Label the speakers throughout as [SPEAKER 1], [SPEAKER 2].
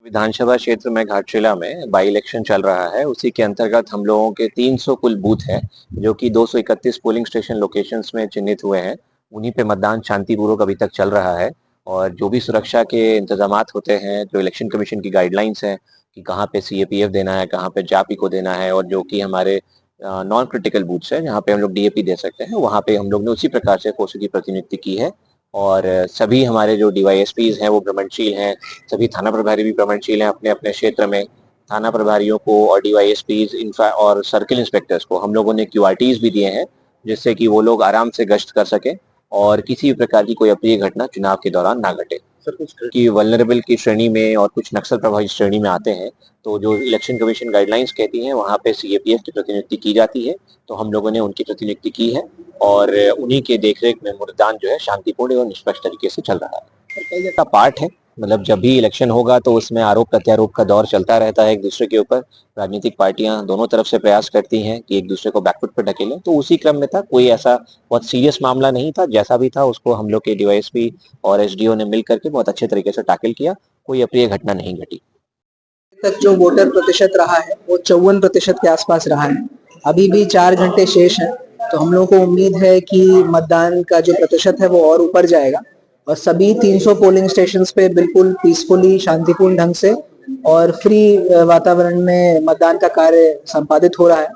[SPEAKER 1] विधानसभा क्षेत्र में घाटशिला में बाई इलेक्शन चल रहा है। उसी के अंतर्गत हम लोगों के 300 कुल बूथ हैं, जो कि 231 पोलिंग स्टेशन लोकेशंस में चिन्हित हुए हैं। उन्हीं पे मतदान शांतिपूर्वक अभी तक चल रहा है और जो भी सुरक्षा के इंतजामात होते हैं, जो इलेक्शन कमीशन की गाइडलाइंस हैं कि कहाँ पे सीएपीएफ देना है, कहाँ पे जापीको देना है और जो कि हमारे नॉन क्रिटिकल बूथ्स हैं, जहाँ पे हम लोग डीएपी दे सकते हैं, वहाँ पे हम लोग ने उसी प्रकार से फोर्स की प्रतिनियुक्ति की है। और सभी हमारे जो डीवाईएसपीज हैं वो भ्रमणशील हैं, सभी थाना प्रभारी भी भ्रमणशील हैं अपने-अपने क्षेत्र में। थाना प्रभारियों को और डीवाईएसपीज इंफ्रा और सर्किल इंस्पेक्टर्स को हम लोगों ने क्यूआरटीज भी दिए हैं, जिससे कि वो लोग आराम से गश्त कर सकें और किसी भी प्रकार की कोई अप्रिय घटना चुनाव के दौरान ना घटे। सर कुछ कि वल्नरेबल की श्रेणी में और कुछ नक्सल प्रभावित श्रेणी में आते हैं, तो जो इलेक्शन कमीशन गाइडलाइंस कहती हैं वहाँ पे सीएपीएफ की प्रतिनियुक्ति की जाती है, तो हम लोगों ने उनकी प्रतिनियुक्ति की है और उन्हीं के देखरेख में मतदान जो है शांतिपूर्ण और निष्पक्ष तरीके से चल रहा है। कई जगह पार्ट है, मतलब जब भी इलेक्शन होगा तो उसमें आरोप प्रत्यारोप का दौर चलता रहता है एक दूसरे के ऊपर। राजनीतिक पार्टियां दोनों तरफ से प्रयास करती हैं कि एक दूसरे को बैकफुट पर ढकेलें, तो उसी क्रम में था। कोई ऐसा बहुत सीरियस मामला नहीं था, जैसा भी था उसको हम लोग के डीवाईएसपी और एसडीओ ने मिल करके बहुत अच्छे तरीके से टैकल किया। कोई अप्रिय घटना नहीं घटी।
[SPEAKER 2] तक जो वोटर प्रतिशत रहा है वो 54% के आसपास रहा है। अभी भी 4 घंटे शेष हैं, तो हम लोगों को उम्मीद है कि मतदान का जो प्रतिशत है वो और ऊपर जाएगा और सभी 300 पोलिंग स्टेशंस पे बिल्कुल पीसफुली शांतिपूर्ण ढंग से और फ्री वातावरण में मतदान का कार्य संपादित हो रहा है।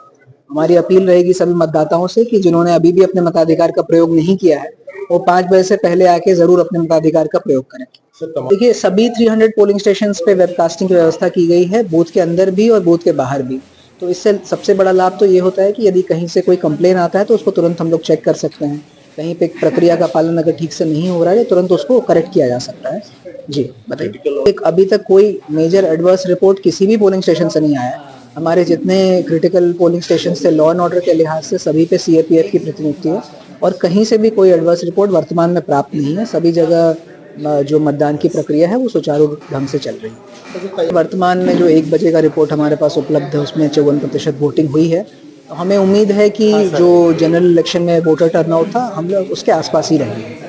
[SPEAKER 2] हमारी अपील रहेगी सभी मतदाताओं से कि जिन्होंने अभी भी अपने मताधिकार का प्रयोग नहीं किया है वो 5 बजे से पहले आके जरूर अपने मताधिकार का प्रयोग करें। देखिए सभी 300 पोलिंग स्टेशंस पे वेबकास्टिंग की व्यवस्था की गई है, बूथ के अंदर भी और बूथ के बाहर भी। तो इससे सबसे बड़ा लाभ तो ये होता है कि यदि कहीं से कोई कंप्लेन आता है तो उसको तुरंत हम लोग चेक कर सकते हैं। कहीं पे प्रक्रिया का पालन अगर ठीक से नहीं हो रहा है तो तुरंत उसको करेक्ट किया जा सकता है। जी बताइए। एक अभी तक कोई मेजर एडवर्स रिपोर्ट किसी भी पोलिंग स्टेशन से नहीं आया है। हमारे जितने क्रिटिकल पोलिंग स्टेशन थे लॉ एंड ऑर्डर के लिहाज से सभी पे सीएपीएफ की प्रतिनियुक्ति है और कहीं से भी कोई एडवर्स रिपोर्ट वर्तमान में प्राप्त नहीं है। सभी जगह जो मतदान की प्रक्रिया है वो सुचारू ढंग से चल रही है। वर्तमान में जो 1 बजे का रिपोर्ट हमारे पास उपलब्ध है उसमें 54% वोटिंग हुई है। तो हमें उम्मीद है कि जो जनरल इलेक्शन में वोटर टर्नआउट था हम लोग उसके आसपास ही रहेंगे।